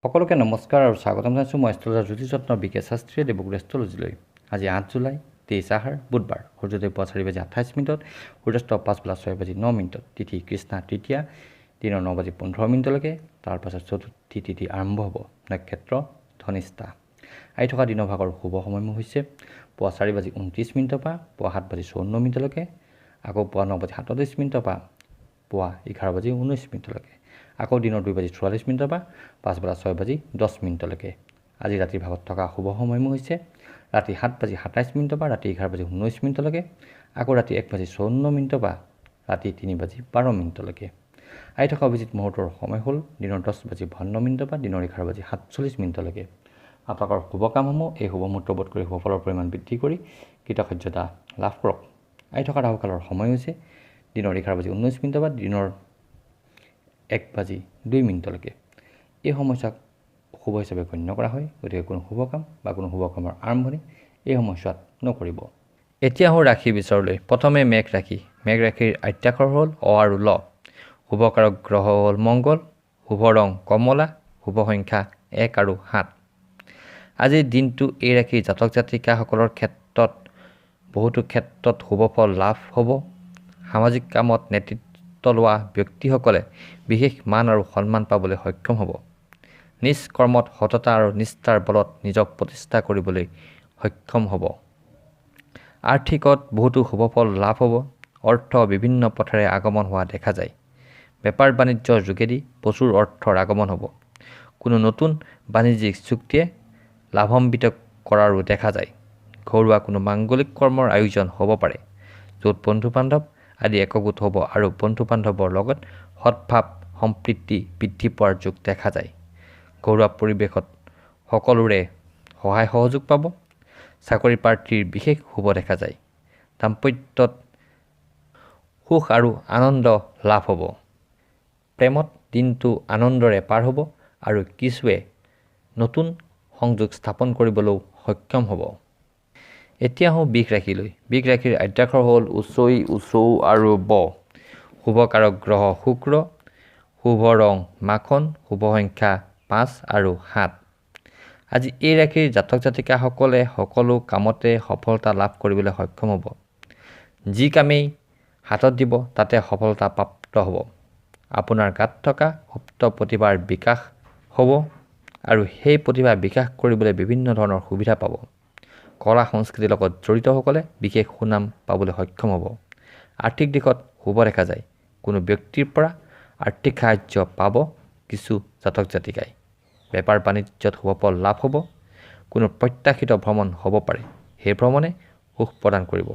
সকলোকে নমস্কাৰ আৰু স্বাগতম জনাইছোঁ মই এষ্ট্ৰলজাৰ জ্যোতিষৰত্ন বিকে শাস্ত্ৰীয়ে দেৱগুৰু এষ্ট্ৰলজিলৈ। আজি 8 জুলাই 23 আহাৰ বুধবাৰ, সূৰ্যোদয় পুৱা 4:28 সূৰ্যাস্ত 5:06 তিথি কৃষ্ণা তৃতীয়া দিনৰ 9:15 তাৰপাছত চতুৰ্থী তিথি আৰম্ভ হ'ব। নক্ষত্ৰ ধনিষ্ঠা। আহি থকা দিনৰ ভাগৰ শুভ সময়সমূহ হৈছে পুৱা 4:29 পৰা পুৱা 7:54 আকৌ পুৱা 9:37 পৰা পুৱা 11:19 আকৌ দিনৰ 2:44 পৰা 5:06 আজি ৰাতিৰ ভাগত থকা শুভ সময়সমূহ হৈছে ৰাতি 7:27 পৰা ৰাতি 11:19 আকৌ ৰাতি 1:54 পৰা ৰাতি 3:12 আহি থকা অভিজিত মুহূৰ্তৰ সময় হ'ল দিনৰ 10:52 পৰা দিনৰ 11:47 আপোনালোকৰ শুভ কামসমূহ এই শুভ মুহূৰ্তবোধ কৰি সফলৰ পৰিমাণ বৃদ্ধি কৰি কৃতকাৰ্যতা লাভ কৰক। আহি থকা ৰাহুকালৰ সময় হৈছে দিনৰ 11:19 পৰা দিনৰ 1:02 এই সময়ছোৱাক শুভ হিচাপে গণ্য কৰা হয়। গতিকে কোনো শুভ কাম বা কোনো শুভ কামৰ আৰম্ভণি এই সময়ছোৱাত নকৰিব। এতিয়া আহোঁ ৰাশি বিচাৰলৈ। প্ৰথমে মেঘ ৰাশি। মেঘ ৰাশিৰ আদ্যাক্ষৰ হ'ল অ আৰু ল। শুভকাৰক গ্ৰহ হ'ল মংগল। শুভ ৰং কমলা। শুভ সংখ্যা 1 আৰু 7। আজিৰ দিনটো এই ৰাশিৰ জাতক জাতিকাসকলৰ ক্ষেত্ৰত বহুতো ক্ষেত্ৰত শুভ ফল লাভ হ'ব। সামাজিক কামত নেতৃত্ব লোৱা ব্যক্তিসকলে বিশেষ মান আৰু সন্মান পাবলৈ সক্ষম হ'ব। নিজ কৰ্মত সততা আৰু নিষ্ঠাৰ বলত নিজক প্ৰতিষ্ঠা কৰিবলৈ সক্ষম হ'ব। আৰ্থিকত বহুতো শুভ ফল লাভ হ'ব। অৰ্থ বিভিন্ন পথেৰে আগমন হোৱা দেখা যায়। বেপাৰ বাণিজ্যৰ যোগেদি প্ৰচুৰ অৰ্থৰ আগমন হ'ব। কোনো নতুন বাণিজ্যিক চুক্তিয়ে লাভান্বিত কৰাৰো দেখা যায়। ঘৰুৱা কোনো মাংগলিক কৰ্মৰ আয়োজন হ'ব পাৰে, য'ত বন্ধু বান্ধৱ আদি একগোট হ'ব আৰু বন্ধু বান্ধৱৰ লগত সৎভাৱ সম্প্ৰীতি বৃদ্ধি পোৱাৰ যোগ দেখা যায়। ঘৰুৱা পৰিৱেশত সকলোৰে সহায় সহযোগ পাব। চাকৰি প্ৰাৰ্থীৰ বিশেষ শুভ দেখা যায়। দাম্পত্যত সুখ আৰু আনন্দ লাভ হ'ব। প্ৰেমত দিনটো আনন্দৰে পাৰ হ'ব আৰু কিছুৱে নতুন সংযোগ স্থাপন কৰিবলৈও সক্ষম হ'ব। এতিয়া আহোঁ বৃষ ৰাশিলৈ। বৃষ ৰাশিৰ আদ্যাক্ষৰ হ'ল উচৈ, উচৌ আৰু ব। শুভকাৰক গ্ৰহ শুক্ৰ। শুভ ৰং মাখন। শুভ সংখ্যা 5 আৰু 7। আজি এই ৰাশিৰ জাতক জাতিকাসকলে সকলো কামতে সফলতা লাভ কৰিবলৈ সক্ষম হ'ব। যি কামেই হাতত দিব তাতে সফলতা প্ৰাপ্ত হ'ব। আপোনাৰ গাত থকা সুপ্ত প্ৰতিভাৰ বিকাশ হ'ব আৰু সেই প্ৰতিভা বিকাশ কৰিবলৈ বিভিন্ন ধৰণৰ সুবিধা পাব। কলা সংস্কৃতিৰ লগত জড়িতসকলে বিশেষ সুনাম পাবলৈ সক্ষম হ'ব। আৰ্থিক দিশত শুভ দেখা যায়। কোনো ব্যক্তিৰ পৰা আৰ্থিক সাহায্য পাব কিছু জাতক জাতিকাই। বেপাৰ বাণিজ্যত শুভ ফল লাভ হ'ব। কোনো প্ৰত্যাশিত ভ্ৰমণ হ'ব পাৰে, সেই ভ্ৰমণে সুখ প্ৰদান কৰিব।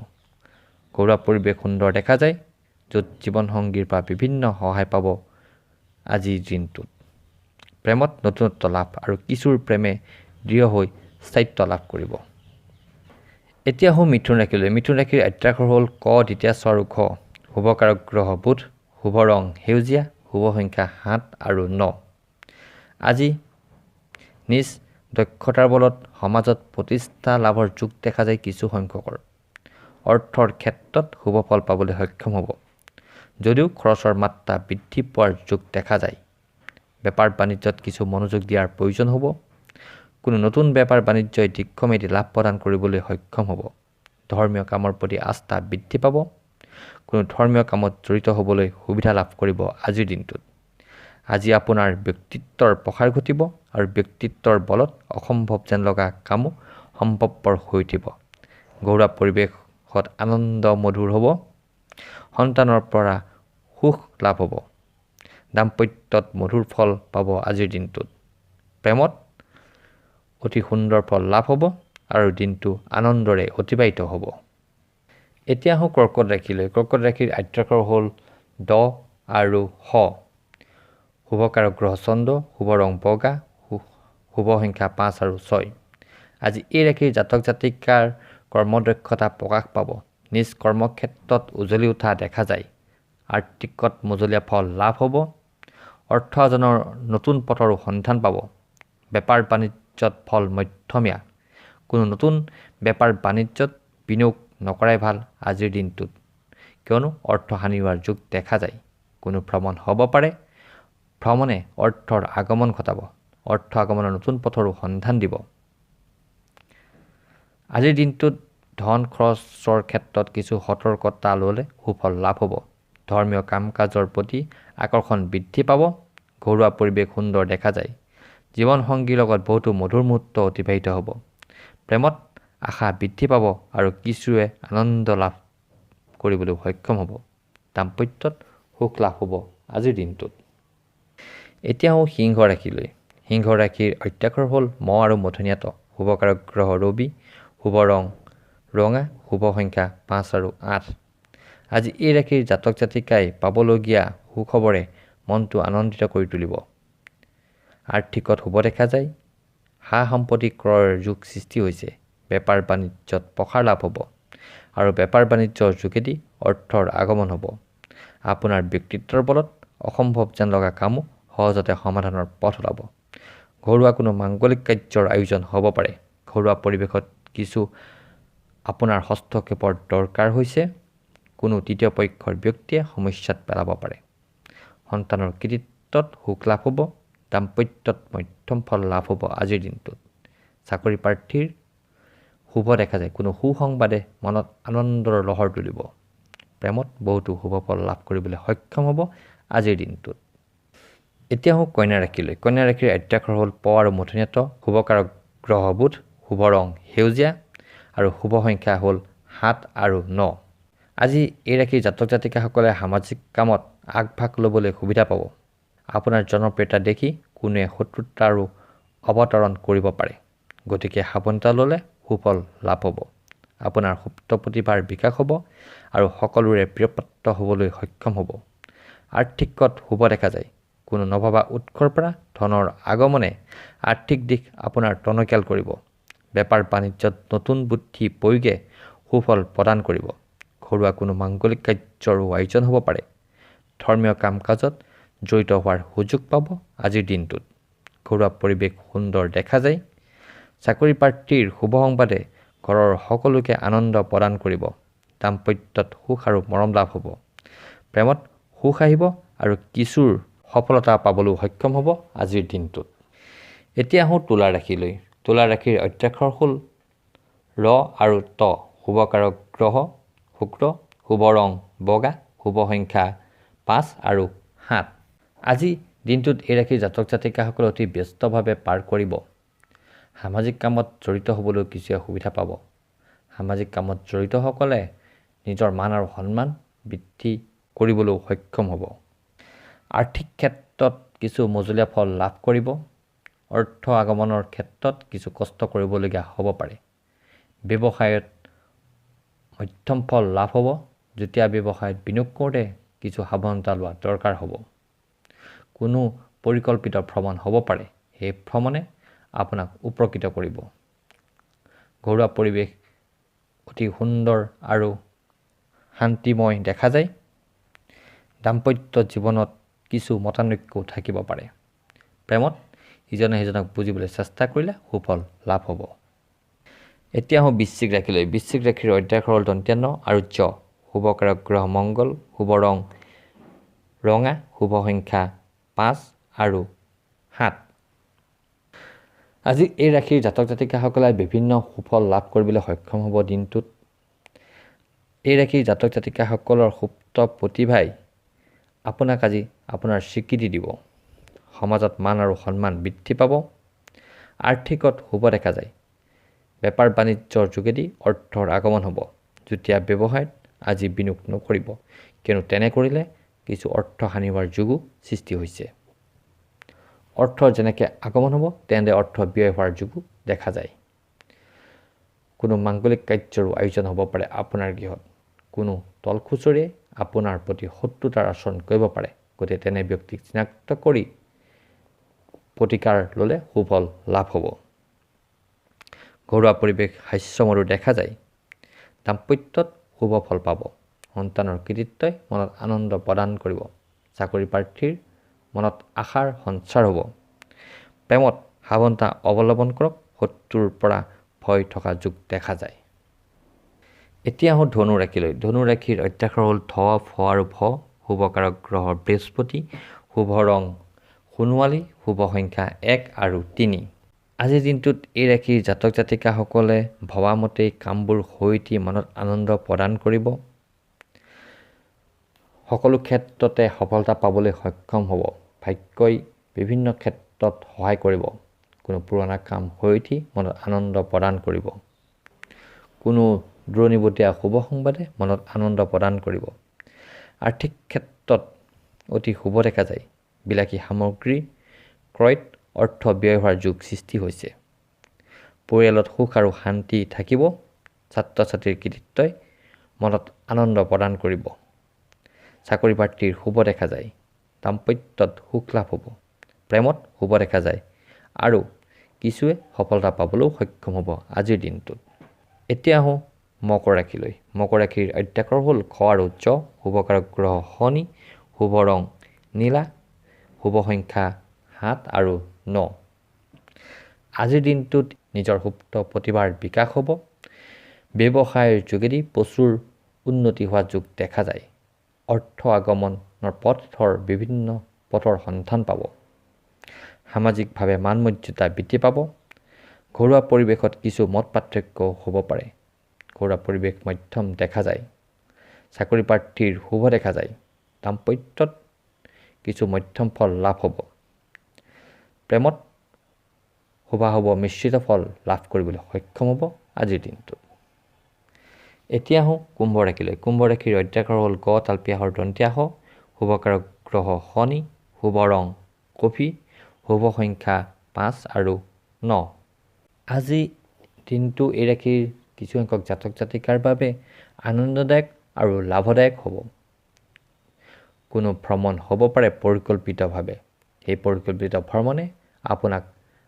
ঘৰুৱা পৰিৱেশ সুন্দৰ দেখা যায়, য'ত জীৱনসংগীৰ পৰা বিভিন্ন সহায় পাব আজিৰ দিনটোত। প্ৰেমত নতুনত্ব লাভ আৰু কিছুৰ প্ৰেমে দৃঢ় হৈ স্থায়িত্ব লাভ কৰিব। এতিয়া আহোঁ মিথুন ৰাশিলৈ। মিথুন ৰাশিৰ আদ্যাক্ষৰ হ'ল ক, দ্বিতীয়া চ আৰু খ। শুভকাৰক গ্ৰহ বুধ। শুভ ৰং সেউজীয়া। শুভ সংখ্যা 7 আৰু 9। আজি নিজ দক্ষতাৰ বলত সমাজত প্ৰতিষ্ঠা লাভৰ যোগ দেখা যায় কিছু সংখ্যকৰ। অৰ্থৰ ক্ষেত্ৰত শুভ ফল পাবলৈ সক্ষম হ'ব, যদিও খৰচৰ মাত্ৰা বৃদ্ধি পোৱাৰ যোগ দেখা যায়। বেপাৰ বাণিজ্যত কিছু মনোযোগ দিয়াৰ প্ৰয়োজন হ'ব। কোনো নতুন বেপাৰ বাণিজ্যই দীৰ্ঘম্যাদী লাভ প্ৰদান কৰিবলৈ সক্ষম হ'ব। ধৰ্মীয় কামৰ প্ৰতি আস্থা বৃদ্ধি পাব। কোনো ধৰ্মীয় কামত জড়িত হ'বলৈ সুবিধা লাভ কৰিব আজিৰ দিনটোত। আজি আপোনাৰ ব্যক্তিত্বৰ প্ৰসাৰ ঘটিব আৰু ব্যক্তিত্বৰ বলত অসম্ভৱ যেন লগা কামো সম্ভৱপৰ হৈ উঠিব। ঘৰুৱা পৰিৱেশত আনন্দ মধুৰ হ'ব। সন্তানৰ পৰা সুখ লাভ হ'ব। দাম্পত্যত মধুৰ ফল পাব আজিৰ দিনটোত। প্ৰেমত অতি সুন্দৰ ফল লাভ হ'ব আৰু দিনটো আনন্দৰে অতিবাহিত হ'ব। এতিয়া আহোঁ কৰ্কট ৰাশিলৈ। কৰ্কট ৰাশিৰ আদ্যাক্ষৰ হ'ল দ আৰু শ। শুভকাৰক গ্ৰহ চন্দ্ৰ। শুভ ৰং বগা। শুভ সংখ্যা 5 আৰু 6। আজি এই ৰাশিৰ জাতক জাতিকাৰ কৰ্মদক্ষতা প্ৰকাশ পাব। নিজ কৰ্মক্ষেত্ৰত উজলি উঠা দেখা যায়। আৰ্থিকত মজলীয়া ফল লাভ হ'ব। অৰ্থ অৰ্জনৰ নতুন পথৰো সন্ধান পাব। বেপাৰ বাণিজ্যত ফল মধ্যমীয়া। কোনো নতুন বেপাৰ বাণিজ্যত বিনিয়োগ নকৰাই ভাল আজিৰ দিনটোত, কিয়নো অৰ্থহানি হোৱাৰ যোগ দেখা যায়। কোনো ভ্ৰমণ হ'ব পাৰে। ভ্ৰমণে অৰ্থৰ আগমন ঘটাব। অৰ্থ আগমনৰ নতুন পথৰো সন্ধান দিব। আজিৰ দিনটোত ধন খৰচৰ ক্ষেত্ৰত কিছু সতৰ্কতা ল'লে সুফল লাভ হ'ব। ধৰ্মীয় কাম কাজৰ প্ৰতি আকৰ্ষণ বৃদ্ধি পাব। ঘৰুৱা পৰিৱেশ সুন্দৰ দেখা যায়। জীৱনসংগীৰ লগত বহুতো মধুৰ মুহূৰ্ত অতিবাহিত হ'ব। প্ৰেমত আশা বৃদ্ধি পাব আৰু কিছুৱে আনন্দ লাভ কৰিবলৈ সক্ষম হ'ব। দাম্পত্যত সুখ লাভ হ'ব আজিৰ দিনটোত। এতিয়া হওঁ সিংহ ৰাশিলৈ। সিংহ ৰাশিৰ অত্যাকৰ হ'ল মহ আৰু মধুনিয়াত। শুভকাৰক গ্ৰহ ৰবি। শুভ ৰং ৰঙা। শুভ সংখ্যা 5 আৰু 8। আজি এই ৰাশিৰ জাতক জাতিকাই পাবলগীয়া সুখবৰে মনটো আনন্দিত কৰি তুলিব। আৰ্থিকত শুভ দেখা যায়। সা সম্পত্তি ক্ৰয়ৰ যুগ সৃষ্টি হৈছে। বেপাৰ বাণিজ্যত প্ৰসাৰ লাভ হ'ব আৰু বেপাৰ বাণিজ্যৰ যোগেদি অৰ্থৰ আগমন হ'ব। আপোনাৰ ব্যক্তিত্বৰ বলত অসম্ভৱ যেন লগা কামো সহজতে সমাধানৰ পথ ওলাব। ঘৰুৱা কোনো মাংগলিক কাৰ্যৰ আয়োজন হ'ব পাৰে। ঘৰুৱা পৰিৱেশত কিছু আপোনাৰ হস্তক্ষেপৰ দৰকাৰ হৈছে। কোনো তৃতীয় পক্ষৰ ব্যক্তিয়ে সমস্যাত পেলাব পাৰে। সন্তানৰ কৃতিত্বত সুখ লাভ হ'ব। দাম্পত্যত মধ্যম ফল লাভ হ'ব আজিৰ দিনটোত। চাকৰি প্ৰাৰ্থীৰ শুভ দেখা যায়। কোনো সুসংবাদে মনত আনন্দৰ লহৰ তুলিব। প্ৰেমত বহুতো শুভ ফল লাভ কৰিবলৈ সক্ষম হ'ব আজিৰ দিনটোত। এতিয়া হওঁ কন্যা ৰাশিলৈ। কন্যা ৰাশিৰ অত্যাকৰ হ'ল প আৰু মধুনিয়াত। শুভকাৰক গ্ৰহ বুধ। শুভ ৰং সেউজীয়া আৰু শুভ সংখ্যা হ'ল 7 আৰু 9। আজি এই ৰাশিৰ জাতক জাতিকাসকলে সামাজিক কামত আগভাগ ল'বলৈ সুবিধা পাব। আপোনাৰ জনপ্ৰিয়তা দেখি কোনোৱে শত্ৰুতাৰো অৱতৰণ কৰিব পাৰে। গতিকে সাৱধানতা ল'লে সুফল লাভ হ'ব। আপোনাৰ সুপ্ত প্ৰতিভাৰ বিকাশ হ'ব আৰু সকলোৰে প্ৰিয়পাত্ৰ হ'বলৈ সক্ষম হ'ব। আৰ্থিকত শুভ দেখা যায়। কোনো নভবা উৎসৰ পৰা ধনৰ আগমনে আৰ্থিক দিশ আপোনাৰ টনকিয়াল কৰিব। বেপাৰ বাণিজ্যত নতুন বুদ্ধি প্ৰয়োগে সুফল প্ৰদান কৰিব। ঘৰুৱা কোনো মাংগলিক কাৰ্যৰো আয়োজন হ'ব পাৰে। ধৰ্মীয় কাম কাজত জড়িত হোৱাৰ সুযোগ পাব আজিৰ দিনটোত। ঘৰুৱা পৰিৱেশ সুন্দৰ দেখা যায়। চাকৰি প্ৰাৰ্থীৰ শুভ সংবাদে ঘৰৰ সকলোকে আনন্দ প্ৰদান কৰিব। দাম্পত্যত সুখ আৰু মৰম লাভ হ'ব। প্ৰেমত সুখ আহিব আৰু কিছুৰ সফলতা পাবলৈও সক্ষম হ'ব আজিৰ দিনটোত। এতিয়া আহোঁ তুলা ৰাশিলৈ। তুলা ৰাশিৰ অত্যাকৰ হ'ল ৰ আৰু ত। শুভকাৰক গ্ৰহ শুক্ৰ। শুভ ৰং বগা। শুভ সংখ্যা 5 আৰু 7। আজি দিনটোত এই ৰাশিৰ জাতক জাতিকাসকলে অতি ব্যস্তভাৱে পাৰ কৰিব। সামাজিক কামত জড়িত হ'বলৈ কিছুৱে সুবিধা পাব। সামাজিক কামত জড়িতসকলে নিজৰ মান আৰু সন্মান বৃদ্ধি কৰিবলৈও সক্ষম হ'ব। আৰ্থিক ক্ষেত্ৰত কিছু মজলীয়া ফল লাভ কৰিব। অৰ্থ আগমনৰ ক্ষেত্ৰত কিছু কষ্ট কৰিবলগীয়া হ'ব পাৰে। ব্যৱসায়ত মধ্যম ফল লাভ হ'ব। যেতিয়া ব্যৱসায়ত বিনিয়োগ কৰোঁতে কিছু সাৱধানতা লোৱা দৰকাৰ হ'ব। কোনো পৰিকল্পিত ভ্ৰমণ হ'ব পাৰে। সেই ভ্ৰমণে আপোনাক উপকৃত কৰিব। ঘৰুৱা পৰিৱেশ অতি সুন্দৰ আৰু শান্তিময় দেখা যায়। দাম্পত্য জীৱনত কিছু মতানৈক্যও থাকিব পাৰে। প্ৰেমত ইজনে সিজনক বুজিবলৈ চেষ্টা কৰিলে সুফল লাভ হ'ব। এতিয়া আহোঁ বৃশ্চিক ৰাশিলৈ। বৃশ্চিক ৰাশিৰ অত্যাকৰ হ'ল দন্ত্য আৰু জ। শুভকাৰক গ্ৰহ মংগল। শুভ ৰং ৰঙা। শুভ সংখ্যা 5 আৰু 7। আজি এই ৰাশিৰ জাতক জাতিকাসকলে বিভিন্ন সুফল লাভ কৰিবলৈ সক্ষম হ'ব দিনটোত। এই ৰাশিৰ জাতক জাতিকাসকলৰ সুপ্ত প্ৰতিভাই আপোনাক আজি আপোনাৰ স্বীকৃতি দিব। সমাজত মান আৰু সন্মান বৃদ্ধি পাব। আৰ্থিকত শুভ দেখা যায়। বেপাৰ বাণিজ্যৰ যোগেদি অৰ্থৰ আগমন হ'ব। যুটীয়া ব্যৱসায়ত আজি বিনিয়োগ নকৰিব, কিয়নো তেনে কৰিলে কিছু অৰ্থ হানি হোৱাৰ যোগো সৃষ্টি হৈছে। অৰ্থৰ যেনেকৈ আগমন হ'ব তেনেদৰে অৰ্থ ব্যয় হোৱাৰ যোগো দেখা যায়। কোনো মাংগলিক কাৰ্যৰো আয়োজন হ'ব পাৰে আপোনাৰ গৃহত। কোনো তলখুচৰিয়ে আপোনাৰ প্ৰতি শত্ৰুতাৰ আচৰণ কৰিব পাৰে। গতিকে তেনে ব্যক্তিক চিনাক্ত কৰি প্ৰতিকাৰ ল'লে সুফল লাভ হ'ব। ঘৰুৱা পৰিৱেশ হাস্যমধুৰ দেখা যায়। দাম্পত্যত শুভ ফল পাব। সন্তানৰ কৃতিত্বই মনত আনন্দ প্ৰদান কৰিব। চাকৰি প্ৰাৰ্থীৰ মনত আশাৰ সঞ্চাৰ হ'ব। প্ৰেমত সাৱধানতা অৱলম্বন কৰক। শত্ৰুৰ পৰা ভয় থকা যোগ দেখা যায়। এতিয়া আহোঁ ধনু ৰাশিলৈ। ধনু ৰাশিৰ অত্যাকৰ হ'ল ধ, ফ আৰু ভ। শুভকাৰক গ্ৰহ বৃহস্পতি। শুভ ৰং সোণোৱালী শুভ সংখ্যা 1 আৰু 3। আজিৰ দিনটোত এই ৰাশিৰ জাতক জাতিকাসকলে ভবামতেই কামবোৰ হৈ উঠি মনত আনন্দ প্ৰদান কৰিব। সকলো ক্ষেত্ৰতে সফলতা পাবলৈ সক্ষম হ'ব। ভাগ্যই বিভিন্ন ক্ষেত্ৰত সহায় কৰিব। কোনো পুৰণা কাম হৈ উঠি মনত আনন্দ প্ৰদান কৰিব। কোনো দূৰণিবতীয়া শুভ সংবাদে মনত আনন্দ প্ৰদান কৰিব। আৰ্থিক ক্ষেত্ৰত অতি শুভ দেখা যায়। বিলাসী সামগ্ৰী ক্ৰয়ত অৰ্থ ব্যয় হোৱাৰ যোগ সৃষ্টি হৈছে। পৰিয়ালত সুখ আৰু শান্তি থাকিব। ছাত্ৰ ছাত্ৰীৰ কৃতিত্বই মনত আনন্দ প্ৰদান কৰিব। চাকৰি প্ৰাৰ্থীৰ শুভ দেখা যায়। দাম্পত্যত সুখ লাভ হ'ব। প্ৰেমত শুভ দেখা যায় আৰু কিছুৱে সফলতা পাবলৈও সক্ষম হ'ব আজিৰ দিনটোত। এতিয়া আহোঁ মকৰ ৰাশিলৈ। মকৰ ৰাশিৰ অধ্যাকৰ হ'ল খ আৰু জ। শুভকাৰক গ্ৰহ শনি। শুভ ৰং নীলা। শুভ সংখ্যা 7 আৰু 9। আজিৰ দিনটোত নিজৰ সুপ্ত প্ৰতিভাৰ বিকাশ হ'ব। ব্যৱসায়ৰ যোগেদি প্ৰচুৰ উন্নতি হোৱা যোগ দেখা যায়। অৰ্থ আগমনৰ পথৰ বিভিন্ন পথৰ সন্ধান পাব। সামাজিকভাৱে মান মৰ্যাদা বৃদ্ধি পাব। ঘৰুৱা পৰিৱেশত কিছু মত পাৰ্থক্য হ'ব পাৰে। ঘৰুৱা পৰিৱেশ মধ্যম দেখা যায়। চাকৰি প্ৰাৰ্থীৰ শুভ দেখা যায়। দাম্পত্যত কিছু মধ্যম ফল লাভ হ'ব। প্ৰেমত শুভাশুভ মিশ্ৰিত ফল লাভ কৰিবলৈ সক্ষম হ'ব আজিৰ দিনটোত। এতিয়া আহোঁ কুম্ভ ৰাশিলৈ। কুম্ভ ৰাশিৰ অধ্যাকৰ হ'ল গ তালপিয়াহৰ দন্ত্যাহ। শুভকাৰক গ্ৰহ শনি। শুভ ৰং কফি। শুভ সংখ্যা 5 আৰু 9। আজি দিনটো এই ৰাশিৰ কিছুসংখ্যক জাতক জাতিকাৰ বাবে আনন্দদায়ক আৰু লাভদায়ক হ'ব। কোনো ভ্ৰমণ হ'ব পাৰে পৰিকল্পিতভাৱে। সেই পৰিকল্পিত ভ্ৰমণে আপোনাক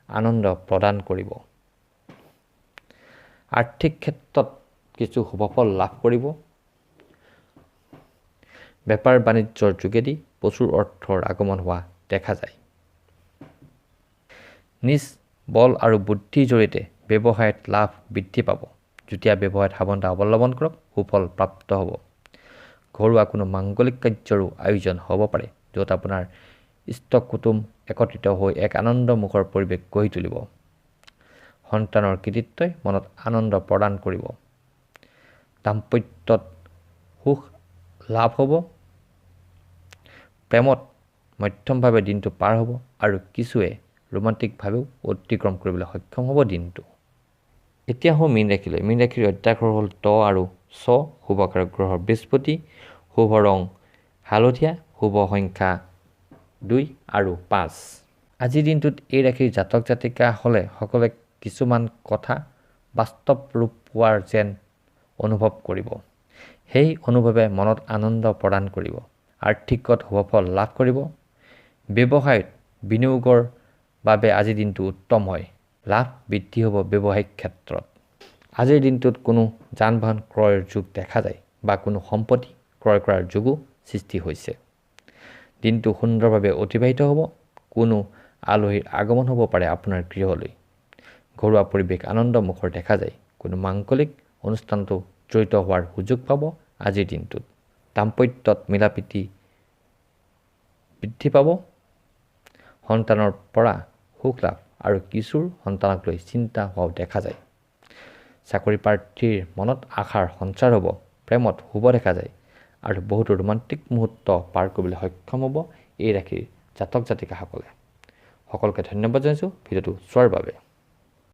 আনন্দ প্ৰদান কৰিব। আৰ্থিক ক্ষেত্ৰত কিছু শুভফল লাভ কৰিব। বেপাৰ বাণিজ্যৰ যোগেদি প্ৰচুৰ অৰ্থৰ আগমন হোৱা দেখা যায়। নিজ বল আৰু বুদ্ধিৰ জৰিয়তে ব্যৱসায়ত লাভ বৃদ্ধি পাব। যুটীয়া ব্যৱসায়ত সাৱধানতা অৱলম্বন কৰক। সুফল প্ৰাপ্ত হ'ব। ঘৰুৱা কোনো মাংগলিক কাৰ্যৰো আয়োজন হ'ব পাৰে, য'ত আপোনাৰ ইষ্ট কুটুম একত্ৰিত হৈ এক আনন্দমুখৰ পৰিৱেশ গঢ়ি তুলিব। সন্তানৰ কৃতিত্বই মনত আনন্দ প্ৰদান কৰিব। দাম্পত্যত সুখ লাভ হ'ব। প্ৰেমত মধ্যমভাৱে দিনটো পাৰ হ'ব আৰু কিছুৱে ৰোমান্টিকভাৱেও অতিক্ৰম কৰিবলৈ সক্ষম হ'ব দিনটো। এতিয়া হওঁ মীন ৰাশিলৈ। মীন ৰাশিৰ অধ্যাকৰ হ'ল ত আৰু ছ। শুভকাৰক গ্ৰহ বৃহস্পতি। শুভ ৰং হালধীয়া। শুভ সংখ্যা 2 আৰু 5। আজিৰ দিনটোত এই ৰাশিৰ জাতক জাতিকাসকলে সকলোৱে কিছুমান কথা বাস্তৱ ৰূপ পোৱাৰ যেন অনুভৱ কৰিব। সেই অনুভৱে মনত আনন্দ প্ৰদান কৰিব। আৰ্থিকত শুভফল লাভ কৰিব। ব্যৱসায়ত বিনিয়োগৰ বাবে আজিৰ দিনটো উত্তম হয়। লাভ বৃদ্ধি হ'ব ব্যৱসায়িক ক্ষেত্ৰত। আজিৰ দিনটোত কোনো যান বাহন ক্ৰয়ৰ যোগ দেখা যায় বা কোনো সম্পত্তি ক্ৰয় কৰাৰ যোগো সৃষ্টি হৈছে। দিনটো সুন্দৰভাৱে অতিবাহিত হ'ব। কোনো আলহীৰ আগমন হ'ব পাৰে আপোনাৰ গৃহলৈ। ঘৰুৱা পৰিৱেশ আনন্দমুখৰ দেখা যায়। কোনো মাংগলিক অনুষ্ঠানতো জড়িত হোৱাৰ সুযোগ পাব আজিৰ দিনটোত। দাম্পত্যত মিলাপ্ৰীতি বৃদ্ধি পাব। সন্তানৰ পৰা সুখ লাভ আৰু কিছুৰ সন্তানক লৈ চিন্তা হোৱাও দেখা যায়। চাকৰি প্ৰাৰ্থীৰ মনত আশাৰ সঞ্চাৰ হ'ব। প্ৰেমত শুভ দেখা যায় আৰু বহুতো ৰোমান্টিক মুহূৰ্ত পাৰ কৰিবলৈ সক্ষম হ'ব এই ৰাশিৰ জাতক জাতিকাসকলে। সকলোকে ধন্যবাদ জনাইছোঁ ভিডিঅ'টো চোৱাৰ বাবে।